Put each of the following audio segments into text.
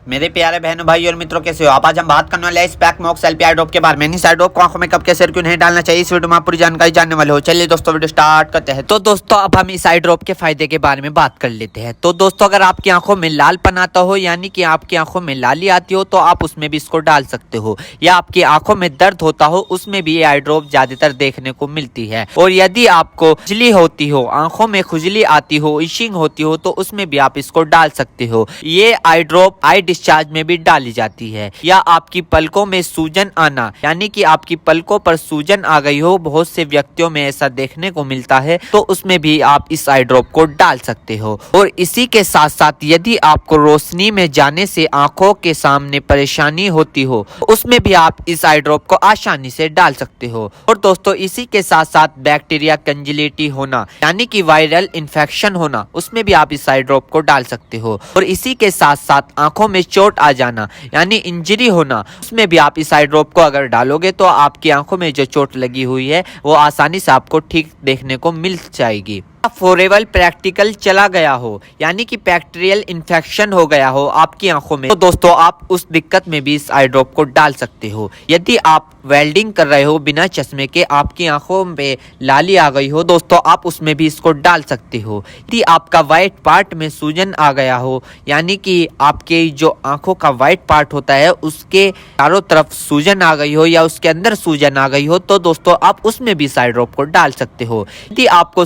मेरे प्यारे बहनों भाई और मित्रों, कैसे हो आप। आज हम बात करने वाले हैं स्पैक मॉक्स एलपी आई ड्रॉप के बारे में। इस आई ड्रॉप को आंखों में कब कैसे और क्यों नहीं डालना चाहिए, इस वीडियो में आप पूरी जानकारी जानने वाले हो। चलिए दोस्तों वीडियो स्टार्ट करते हैं। तो दोस्तों अब हम इस आई ड्रॉप के फायदे के बारे में बात कर लेते हैं। तो दोस्तों अगर आपकी आंखों में लालपन आता हो, यानी कि आपकी आंखों में लाली आती हो, तो आप उसमें भी इसको डाल सकते हो। या आपकी आंखों में दर्द होता हो, उसमें भी ये आई ड्रॉप ज्यादातर देखने को मिलती है। और यदि आपको खुजली होती हो, आंखों में खुजली आती हो, इशिंग होती हो, तो उसमें भी आप इसको डाल सकते हो। ये आई ड्रॉप आई डिस्चार्ज में भी डाली जाती है। या आपकी पलकों में सूजन आना, यानी कि आपकी पलकों पर सूजन आ गई हो, बहुत से व्यक्तियों में ऐसा देखने को मिलता है, तो उसमें भी आप इस आई ड्रॉप को डाल सकते हो। और इसी के साथ साथ यदि आपको रोशनी में जाने से आंखों के सामने परेशानी होती हो, उसमें भी आप इस आई ड्रॉप को आसानी से डाल सकते हो। और दोस्तों इसी के साथ साथ बैक्टीरिया कंजिलिटी होना, यानी कि वायरल इन्फेक्शन होना, उसमें भी आप इस आई ड्रॉप को डाल सकते हो। और इसी के साथ साथ आंखों में चोट आ जाना, यानी इंजरी होना, उसमें भी आप इस आई ड्रॉप को अगर डालोगे तो आपकी आंखों में जो चोट लगी हुई है वो आसानी से आपको ठीक देखने को मिल जाएगी। फॉरेवल प्रैक्टिकल चला गया हो, यानी कि बैक्टीरियल इन्फेक्शन हो गया हो आपकी आंखों में, तो दोस्तों आप उस दिक्कत में भी इस आई ड्रॉप को डाल सकते हो। यदि आप वेल्डिंग कर रहे हो बिना चश्मे के, आपकी आंखों में लाली आ गई हो, दोस्तों आप उसमें भी इसको डाल सकते हो। यदि आपका व्हाइट पार्ट में सूजन आ गया हो, यानी कि आपके जो आंखों का व्हाइट पार्ट होता है उसके चारों तरफ सूजन आ गई हो या उसके अंदर सूजन आ गई हो, तो दोस्तों आप उसमें भी इस आई ड्रॉप को डाल सकते हो। यदि आपको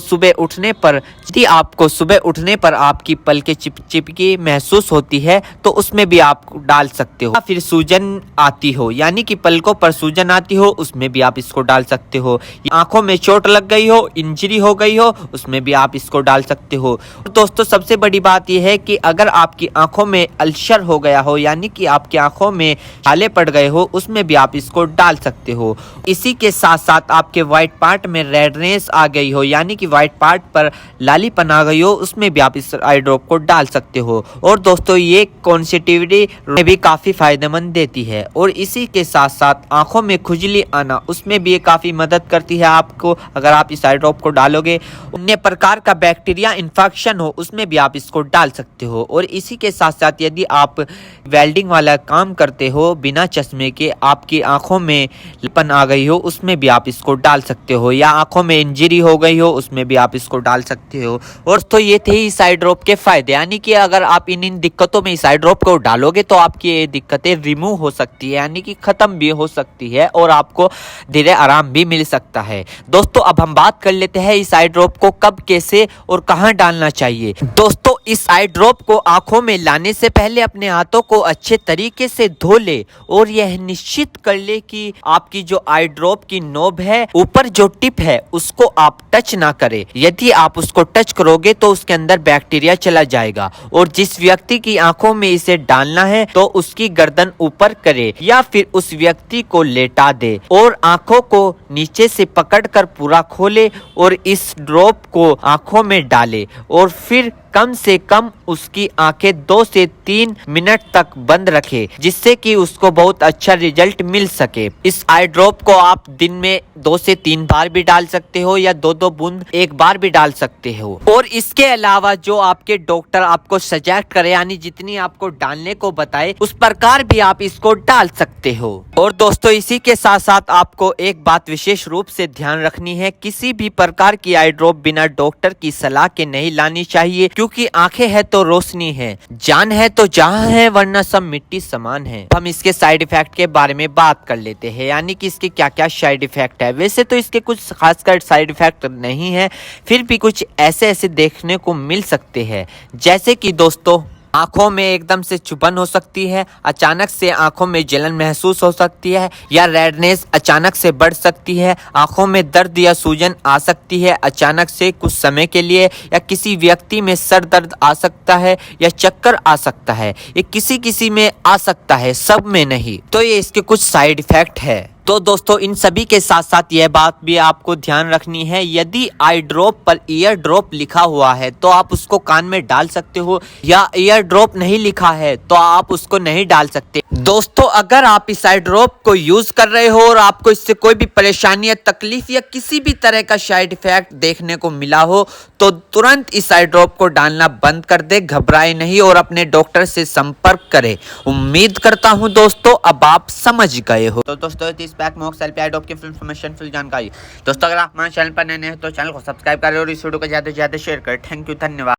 सुबह उठने पर आपकी पलकें चिपचिपकी महसूस होती है, तो उसमें भी आप डाल सकते हो। फिर सूजन आती हो, यानी कि पलकों पर सूजन आती हो, उसमें भी आप इसको डाल सकते हो। आंखों में चोट लग गई हो, इंजरी हो गई हो, उसमें भी आप इसको डाल सकते हो। और दोस्तों सबसे बड़ी बात यह है कि अगर आपकी आंखों में अल्सर हो गया हो, यानी कि आपकी आंखों में छाले पड़ गए हो, उसमें भी आप इसको डाल सकते हो। इसी के साथ साथ आपके व्हाइट पार्ट में रेडनेस आ गई हो, यानी कि व्हाइट पार्ट पर लालीपन आ गई हो, उसमें भी आप इस आई ड्रॉप को डाल सकते हो। और दोस्तों ये कॉन्सेटिविटी में भी काफी फायदेमंद देती है। और इसी के साथ साथ आंखों में खुजली आना, उसमें भी ये काफी मदद करती है आपको। अगर आप इस आई ड्रॉप को डालोगे, अन्य प्रकार का बैक्टीरिया इन्फेक्शन हो, उसमें भी आप इसको डाल सकते हो। और इसी के साथ साथ यदि आप वेल्डिंग वाला काम करते हो बिना चश्मे के, आपकी आंखों में लालीपन आ गई हो, उसमें भी आप इसको डाल सकते हो। या आंखों में इंजरी हो गई हो, उसमें भी आप इसको डाल सकते हो। और तो ये थे इस आई ड्रॉप के फायदे, यानी कि अगर आप इन दिक्कतों में इस आई ड्रॉप को डालोगे तो आपकी ये दिक्कतें रिमूव हो सकती है, यानी कि खत्म भी हो सकती है और आपको धीरे आराम भी मिल सकता है। दोस्तों अब हम बात कर लेते हैं इस आई ड्रॉप को कब, कैसे और कहां डालना चाहिए। दोस्तों इस आई ड्रॉप को आंखों में लाने से पहले अपने हाथों को अच्छे तरीके से धो ले और यह निश्चित कर ले कि आपकी जो आई ड्रॉप की नोब है, ऊपर जो टिप है, उसको आप टच ना करें। यदि आप उसको टच करोगे तो उसके अंदर बैक्टीरिया चला जाएगा। और जिस व्यक्ति की आंखों में इसे डालना है तो उसकी गर्दन ऊपर करे या फिर उस व्यक्ति को लेटा दे और आंखों को नीचे से पकड़कर पूरा खोले और इस ड्रॉप को आंखों में डाले। और फिर कम से कम उसकी आंखें 2 से 3 मिनट तक बंद रखे, जिससे कि उसको बहुत अच्छा रिजल्ट मिल सके। इस आई ड्रॉप को आप दिन में 2 से 3 बार भी डाल सकते हो या 2-2 बूंद एक बार भी डाल सकते हो। और इसके अलावा जो आपके डॉक्टर आपको सजेस्ट करे, यानी जितनी आपको डालने को बताए, उस प्रकार भी आप इसको डाल सकते हो। और दोस्तों इसी के साथ साथ आपको एक बात विशेष रूप से ध्यान रखनी है, किसी भी प्रकार की आई ड्रॉप बिना डॉक्टर की सलाह के नहीं लानी चाहिए, क्योंकि आंखें है तो रोशनी है, जान है तो जहां है, वरना सब मिट्टी समान है। हम इसके साइड इफेक्ट के बारे में बात कर लेते हैं, यानी कि इसके क्या क्या साइड इफेक्ट है। वैसे तो इसके कुछ खासकर साइड इफेक्ट नहीं है, फिर भी कुछ ऐसे देखने को मिल सकते हैं, जैसे कि दोस्तों आंखों में एकदम से चुभन हो सकती है, अचानक से आंखों में जलन महसूस हो सकती है, या रेडनेस अचानक से बढ़ सकती है, आंखों में दर्द या सूजन आ सकती है अचानक से कुछ समय के लिए, या किसी व्यक्ति में सर दर्द आ सकता है या चक्कर आ सकता है। ये किसी किसी में आ सकता है, सब में नहीं। तो ये इसके कुछ साइड इफेक्ट है। तो दोस्तों इन सभी के साथ साथ यह बात भी आपको ध्यान रखनी है, यदि आई ड्रॉप पर ईयर ड्रॉप लिखा हुआ है तो आप उसको कान में डाल सकते हो, या ईयर ड्रॉप नहीं लिखा है तो आप उसको नहीं डाल सकते। दोस्तों अगर आप इस आई ड्रॉप को यूज कर रहे हो और आपको इससे कोई भी परेशानी या तकलीफ या किसी भी तरह का साइड इफेक्ट देखने को मिला हो तो तुरंत इस आई ड्रॉप को डालना बंद कर दे, घबराए नहीं और अपने डॉक्टर से संपर्क करें। उम्मीद करता हूं दोस्तों अब आप समझ गए हो। तो दोस्तों इस पैक मॉक सेल पे आई ड्रॉप की फुल इन्फॉर्मेशन, फुल जानकारी। दोस्तों अगर आप हमारे चैनल पर नए हैं तो चैनल को सब्सक्राइब करें और इस वीडियो को ज्यादा से ज्यादा शेयर करें। थैंक यू, धन्यवाद।